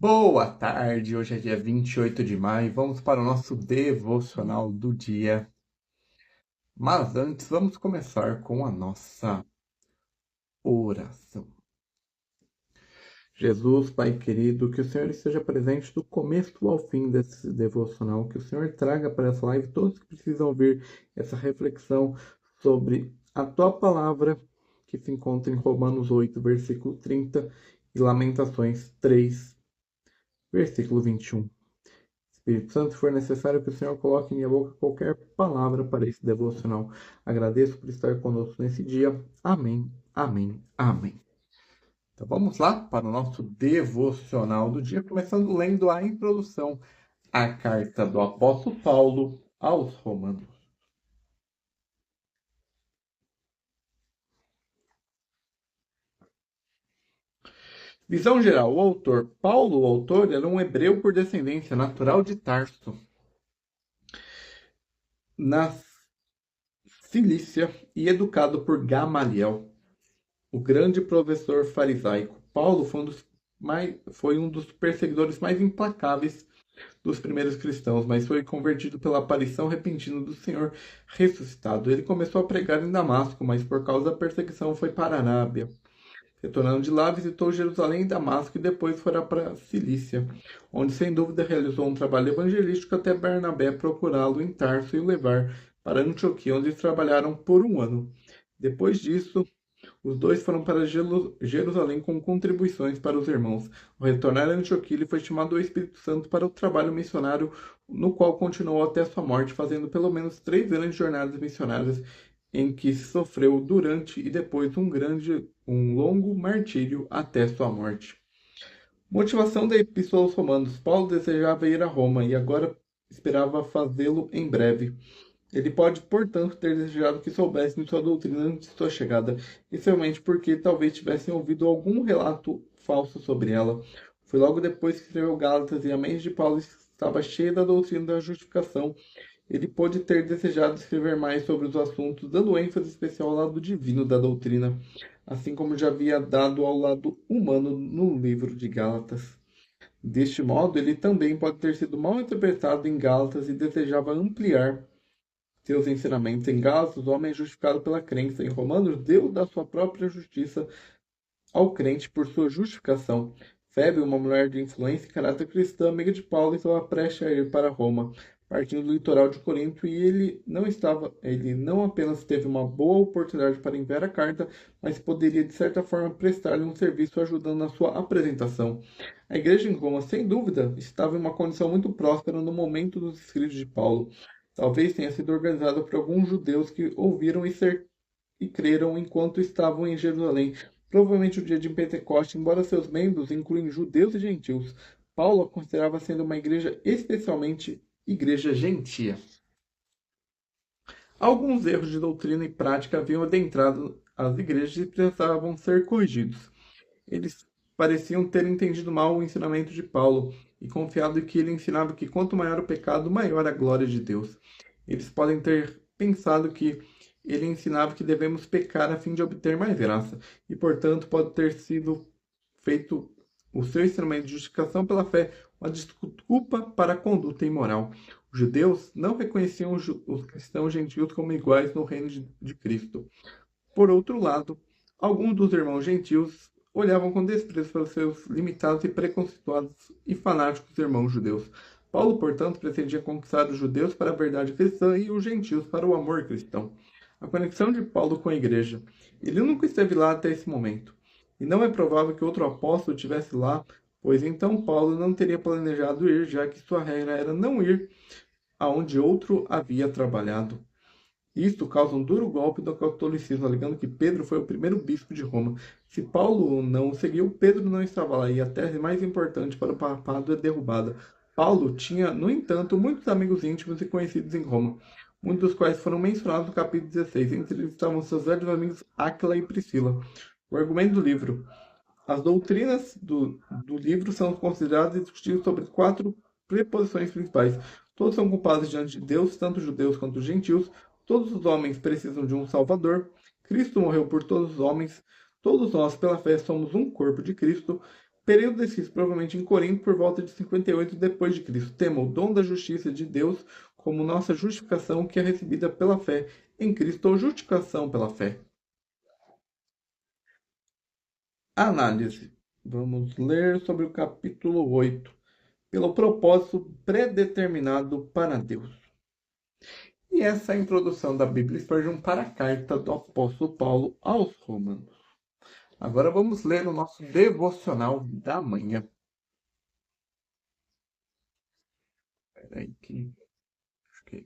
Boa tarde, hoje é dia 28 de maio, vamos para o nosso devocional do dia. Mas antes, vamos começar com a nossa oração. Jesus, Pai querido, que o Senhor esteja presente do começo ao fim desse devocional, que o Senhor traga para essa live todos que precisam ouvir essa reflexão sobre a Tua palavra, que se encontra em Romanos 8, versículo 30 e Lamentações 3, versículo 21. Espírito Santo, se for necessário que o Senhor coloque em minha boca qualquer palavra para esse devocional. Agradeço por estar conosco nesse dia. Amém, amém, amém. Então vamos lá para o nosso devocional do dia, começando lendo a introdução à carta do apóstolo Paulo aos Romanos. Visão geral, o autor. Paulo, o autor, era um hebreu por descendência, natural de Tarso, na Cilícia, e educado por Gamaliel, o grande professor farisaico. Paulo foi um dos perseguidores mais implacáveis dos primeiros cristãos, mas foi convertido pela aparição repentina do Senhor ressuscitado. Ele começou a pregar em Damasco, mas por causa da perseguição foi para a Arábia. Retornando de lá, visitou Jerusalém e Damasco e depois foi para a Cilícia, onde sem dúvida realizou um trabalho evangelístico até Barnabé procurá-lo em Tarso e o levar para Antioquia, onde eles trabalharam por um ano. Depois disso, os dois foram para Jerusalém com contribuições para os irmãos. Ao retornar a Antioquia, ele foi chamado ao Espírito Santo para o trabalho missionário, no qual continuou até sua morte, fazendo pelo menos 3 grandes jornadas missionárias, em que sofreu durante e depois um longo martírio até sua morte. Motivação da Epístola aos Romanos. Paulo desejava ir a Roma e agora esperava fazê-lo em breve. Ele pode, portanto, ter desejado que soubessem sua doutrina antes de sua chegada, especialmente porque talvez tivessem ouvido algum relato falso sobre ela. Foi logo depois que escreveu Gálatas e a mente de Paulo estava cheia da doutrina da justificação. Ele pode ter desejado escrever mais sobre os assuntos, dando ênfase especial ao lado divino da doutrina, assim como já havia dado ao lado humano no livro de Gálatas. Deste modo, ele também pode ter sido mal interpretado em Gálatas e desejava ampliar seus ensinamentos. Em Gálatas, o homem é justificado pela crença. Em Romanos, Deus dá sua própria justiça ao crente por sua justificação. Febe, uma mulher de influência e caráter cristã, amiga de Paulo, estava prestes a ir para Roma, partindo do litoral de Corinto, e ele não apenas teve uma boa oportunidade para enviar a carta, mas poderia de certa forma prestar-lhe um serviço ajudando na sua apresentação. A igreja em Roma, sem dúvida, estava em uma condição muito próspera no momento dos escritos de Paulo. Talvez tenha sido organizada por alguns judeus que ouviram e creram enquanto estavam em Jerusalém. Provavelmente o dia de Pentecoste, embora seus membros incluem judeus e gentios, Paulo a considerava sendo uma igreja especialmente igreja gentia. Alguns erros de doutrina e prática haviam adentrado as igrejas e precisavam ser corrigidos. Eles pareciam ter entendido mal o ensinamento de Paulo e confiado que ele ensinava que quanto maior o pecado, maior a glória de Deus. Eles podem ter pensado que ele ensinava que devemos pecar a fim de obter mais graça, e portanto pode ter sido feito o seu ensinamento de justificação pela fé uma desculpa para a conduta imoral. Os judeus não reconheciam os cristãos gentios como iguais no reino de Cristo. Por outro lado, alguns dos irmãos gentios olhavam com desprezo para os seus limitados e preconceituosos e fanáticos irmãos judeus. Paulo, portanto, pretendia conquistar os judeus para a verdade cristã e os gentios para o amor cristão. A conexão de Paulo com a igreja. Ele nunca esteve lá até esse momento. E não é provável que outro apóstolo estivesse lá, pois então Paulo não teria planejado ir, já que sua regra era não ir aonde outro havia trabalhado. Isto causa um duro golpe do catolicismo, alegando que Pedro foi o primeiro bispo de Roma. Se Paulo não o seguiu, Pedro não estava lá, e a tese mais importante para o papado é derrubada. Paulo tinha, no entanto, muitos amigos íntimos e conhecidos em Roma, muitos dos quais foram mencionados no capítulo 16. Entre eles estavam seus velhos amigos Áquila e Priscila. O argumento do livro. As doutrinas do livro são consideradas e discutidas sobre 4 preposições principais. Todos são culpados diante de Deus, tanto judeus quanto gentios. Todos os homens precisam de um Salvador. Cristo morreu por todos os homens. Todos nós, pela fé, somos um corpo de Cristo. Período descrito provavelmente em Corinto por volta de 58 depois de Cristo. Tema o dom da justiça de Deus como nossa justificação que é recebida pela fé em Cristo ou justificação pela fé. Análise. Vamos ler sobre o capítulo 8. Pelo propósito predeterminado para Deus. E essa é a introdução da Bíblia Spurgeon para a carta do apóstolo Paulo aos Romanos. Agora vamos ler o nosso devocional da manhã. Peraí que... Acho que...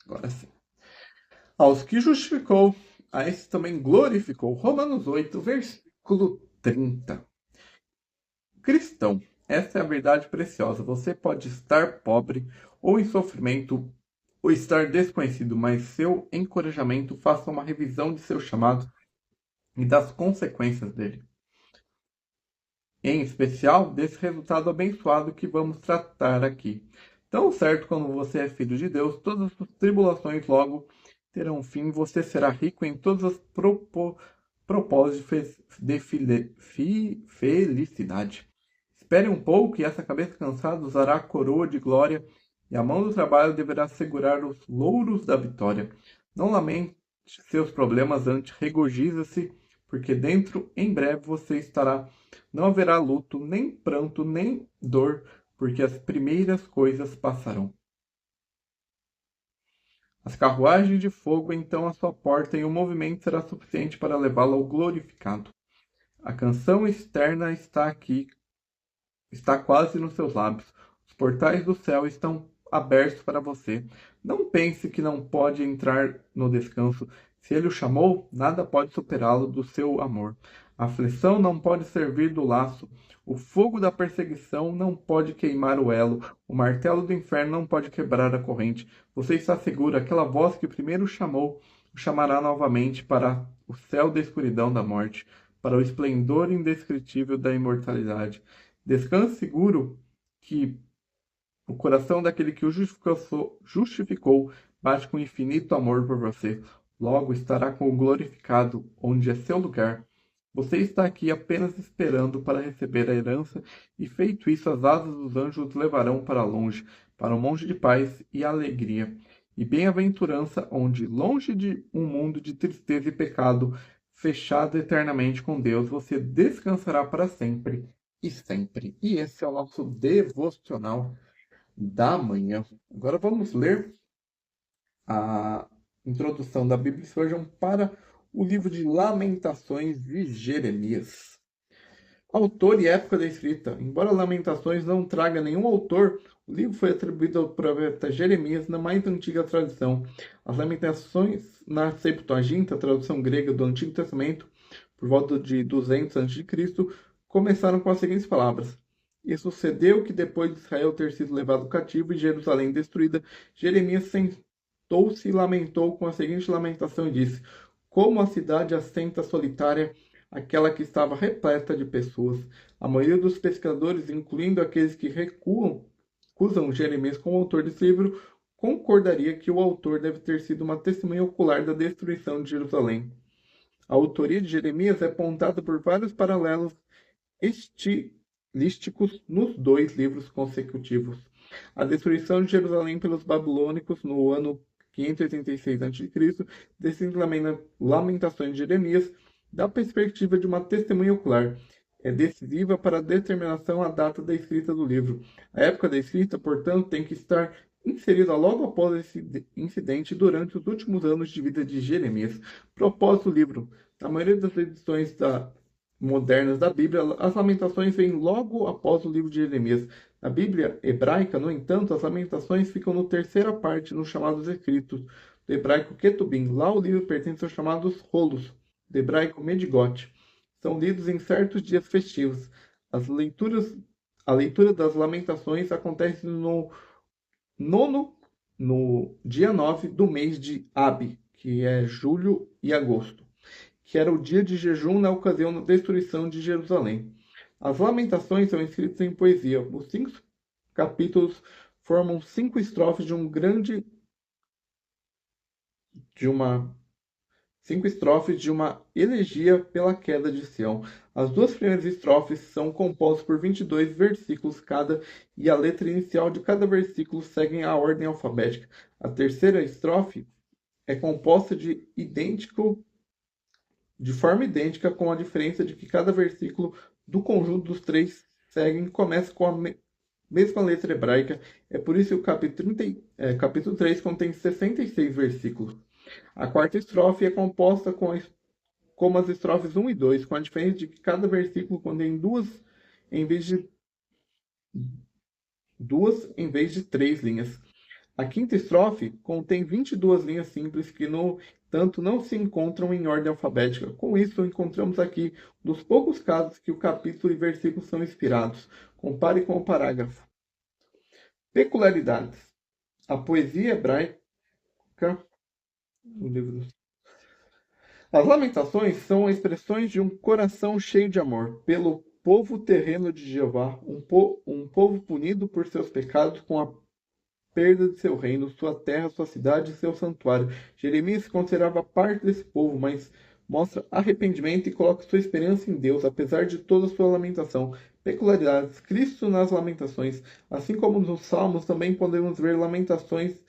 Agora sim. Aos que justificou, a esses também glorificou. Romanos 8, versículo 30. Cristão, essa é a verdade preciosa. Você pode estar pobre ou em sofrimento ou estar desconhecido, mas seu encorajamento faça uma revisão de seu chamado e das consequências dele. Em especial, desse resultado abençoado que vamos tratar aqui. Tão certo quando você é filho de Deus, todas as tribulações logo terão fim, você será rico em todos os propósitos de felicidade. Espere um pouco e essa cabeça cansada usará a coroa de glória e a mão do trabalho deverá segurar os louros da vitória. Não lamente seus problemas antes, regozija-se, porque dentro, em breve, você estará. Não haverá luto, nem pranto, nem dor, porque as primeiras coisas passarão. As carruagens de fogo então à sua porta, e o movimento será suficiente para levá-lo ao glorificado. A canção externa está aqui, está quase nos seus lábios. Os portais do céu estão abertos para você. Não pense que não pode entrar no descanso. Se ele o chamou, nada pode superá-lo do seu amor. A aflição não pode servir do laço. O fogo da perseguição não pode queimar o elo. O martelo do inferno não pode quebrar a corrente. Você está seguro. Aquela voz que primeiro chamou, o chamará novamente para o céu da escuridão da morte, para o esplendor indescritível da imortalidade. Descanse seguro que o coração daquele que o justificou bate com infinito amor por você. Logo estará com o glorificado, onde é seu lugar. Você está aqui apenas esperando para receber a herança, e feito isso, as asas dos anjos os levarão para longe, para um monte de paz e alegria, e bem-aventurança, onde, longe de um mundo de tristeza e pecado, fechado eternamente com Deus, você descansará para sempre e sempre. E esse é o nosso devocional da manhã. Agora vamos ler a introdução da Bíblia Spurgeon para o livro de Lamentações de Jeremias. Autor e época da escrita. Embora Lamentações não traga nenhum autor, o livro foi atribuído ao profeta Jeremias na mais antiga tradição. As Lamentações na Septuaginta, tradução grega do Antigo Testamento, por volta de 200 a.C., começaram com as seguintes palavras: E sucedeu que depois de Israel ter sido levado cativo e Jerusalém destruída, Jeremias sentou-se e lamentou com a seguinte lamentação e disse: Como a cidade assenta solitária, aquela que estava repleta de pessoas. A maioria dos pescadores, incluindo aqueles que acusam Jeremias como autor desse livro, concordaria que o autor deve ter sido uma testemunha ocular da destruição de Jerusalém. A autoria de Jeremias é apontada por vários paralelos estilísticos nos dois livros consecutivos. A destruição de Jerusalém pelos babilônicos no ano 586 a.C., descrito também nas Lamentações de Jeremias, da perspectiva de uma testemunha ocular. É decisiva para a determinação a data da escrita do livro. A época da escrita, portanto, tem que estar inserida logo após esse incidente durante os últimos anos de vida de Jeremias. Propósito do livro. Na maioria das edições modernas da Bíblia, as Lamentações vêm logo após o livro de Jeremias. Na Bíblia hebraica, no entanto, as Lamentações ficam na terceira parte, nos chamados escritos, do hebraico Ketubim. Lá o livro pertence aos chamados rolos, do hebraico Medigot. São lidos em certos dias festivos. A leitura das Lamentações acontece no dia 9 do mês de Ab, que é julho e agosto, que era o dia de jejum na ocasião da destruição de Jerusalém. As Lamentações são escritas em poesia. Os 5 capítulos formam 5 estrofes de uma 5 estrofes de uma elegia pela queda de Sião. As duas primeiras estrofes são compostas por 22 versículos cada, e a letra inicial de cada versículo segue a ordem alfabética. A terceira estrofe é composta de forma idêntica, com a diferença de que cada versículo do conjunto dos três seguem começa com a mesma letra hebraica. É por isso que o capítulo 3 contém 66 versículos. A quarta estrofe é composta como as estrofes 1 e 2, com a diferença de que cada versículo contém duas em vez de 3 linhas. A quinta estrofe contém 22 linhas simples que, no entanto, não se encontram em ordem alfabética. Com isso, encontramos aqui um dos poucos casos que o capítulo e versículo são inspirados. Compare com o parágrafo. Peculiaridades. A poesia hebraica. O livro As lamentações são expressões de um coração cheio de amor pelo povo terreno de Jeová, um povo punido por seus pecados com a perda de seu reino, sua terra, sua cidade e seu santuário. Jeremias se considerava parte desse povo, mas mostra arrependimento e coloca sua esperança em Deus, apesar de toda sua lamentação. Peculiaridades. Cristo nas lamentações. Assim como nos Salmos, também podemos ver lamentações,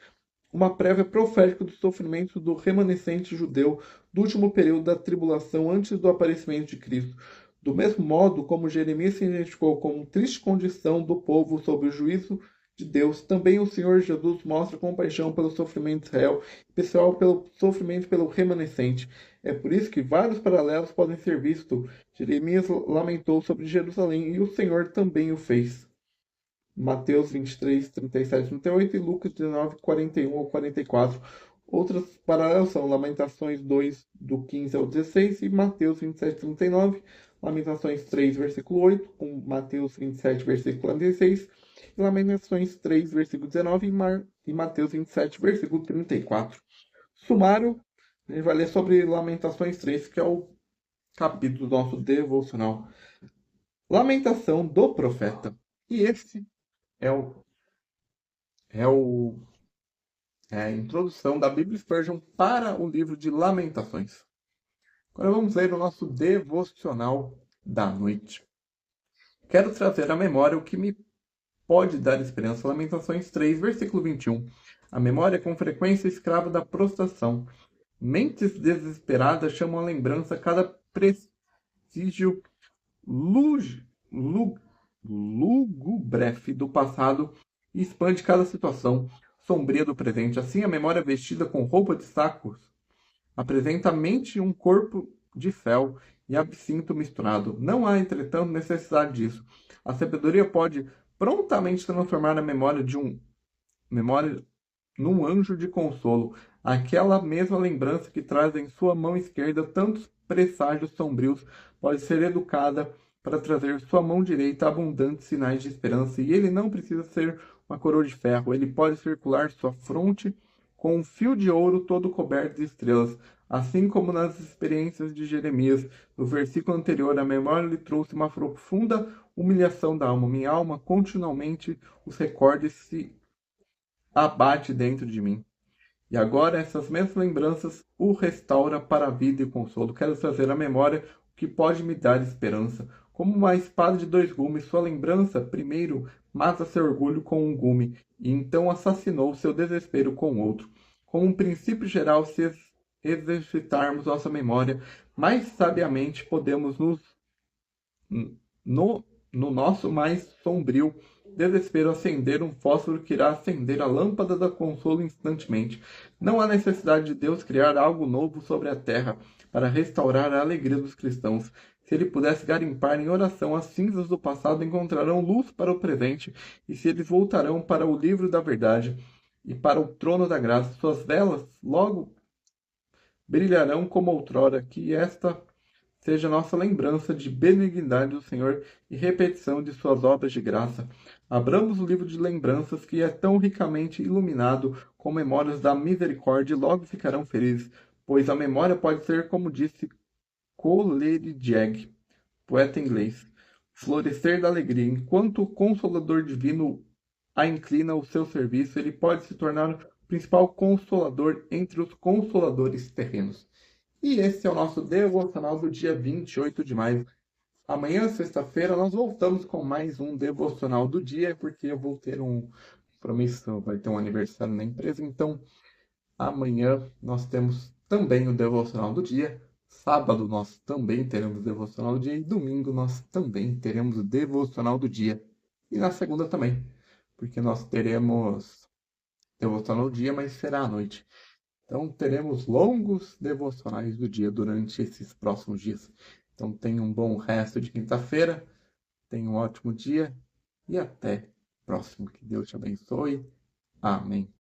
uma prévia profética dos sofrimentos do remanescente judeu do último período da tribulação antes do aparecimento de Cristo. Do mesmo modo como Jeremias se identificou com uma triste condição do povo sob o juízo de Deus, também o Senhor Jesus mostra compaixão pelo sofrimento de Israel, em especial pelo sofrimento pelo remanescente. É por isso que vários paralelos podem ser vistos. Jeremias lamentou sobre Jerusalém e o Senhor também o fez. Mateus 23, 37, 38 e Lucas 19, 41 ao 44. Outras paralelas são Lamentações 2, do 15 ao 16 e Mateus 27, 39, Lamentações 3, versículo 8, com Mateus 27, versículo 46, e Lamentações 3, versículo 19 e Mateus 27, versículo 34. Sumário, a gente vai ler sobre Lamentações 3, que é o capítulo do nosso devocional. Lamentação do profeta. E esse é a introdução da Bíblia Spurgeon para o livro de Lamentações. Agora vamos ler o nosso devocional da noite. Quero trazer à memória o que me pode dar esperança. Lamentações 3, versículo 21. A memória é com frequência escrava da prostração. Mentes desesperadas chamam à lembrança cada prestígio lugubrefe do passado e expande cada situação sombria do presente. Assim, a memória vestida com roupa de sacos apresenta a mente um corpo de fel e absinto misturado. Não há, entretanto, necessidade disso. A sabedoria pode prontamente transformar a memória num anjo de consolo, aquela mesma lembrança que traz em sua mão esquerda tantos presságios sombrios pode ser educada para trazer sua mão direita abundantes sinais de esperança, e ele não precisa ser uma coroa de ferro, ele pode circular sua fronte com um fio de ouro todo coberto de estrelas, assim como nas experiências de Jeremias. No versículo anterior, a memória lhe trouxe uma profunda humilhação da alma. Minha alma continuamente os recorde se abate dentro de mim. E agora essas mesmas lembranças o restaura para a vida e consolo. Quero trazer à memória o que pode me dar esperança. Como uma espada de 2 gumes, sua lembrança primeiro mata seu orgulho com um gume, e então assassinou seu desespero com outro. Como um princípio geral, se exercitarmos nossa memória, mais sabiamente podemos no nosso mais sombrio desespero acender um fósforo que irá acender a lâmpada da consolo instantemente. Não há necessidade de Deus criar algo novo sobre a terra para restaurar a alegria dos cristãos. Se ele pudesse garimpar em oração as cinzas do passado, encontrarão luz para o presente, e se eles voltarão para o livro da verdade e para o trono da graça, suas velas logo brilharão como outrora. Que esta seja nossa lembrança de benignidade do Senhor e repetição de suas obras de graça. Abramos o livro de lembranças que é tão ricamente iluminado com memórias da misericórdia e logo ficarão felizes, pois a memória pode ser, como disse Coleridge, poeta inglês, florescer da alegria, enquanto o Consolador Divino a inclina o seu serviço, ele pode se tornar o principal consolador entre os consoladores terrenos. E esse é o nosso devocional do dia 28 de maio. Amanhã, sexta-feira, nós voltamos com mais um devocional do dia, porque eu vou ter um compromisso, vai ter um aniversário na empresa, então amanhã nós temos também o devocional do dia. Sábado nós também teremos o devocional do dia e domingo nós também teremos o devocional do dia. E na segunda também, porque nós teremos devocional do dia, mas será à noite. Então teremos longos devocionais do dia durante esses próximos dias. Então tenha um bom resto de quinta-feira, tenha um ótimo dia e até o próximo. Que Deus te abençoe. Amém.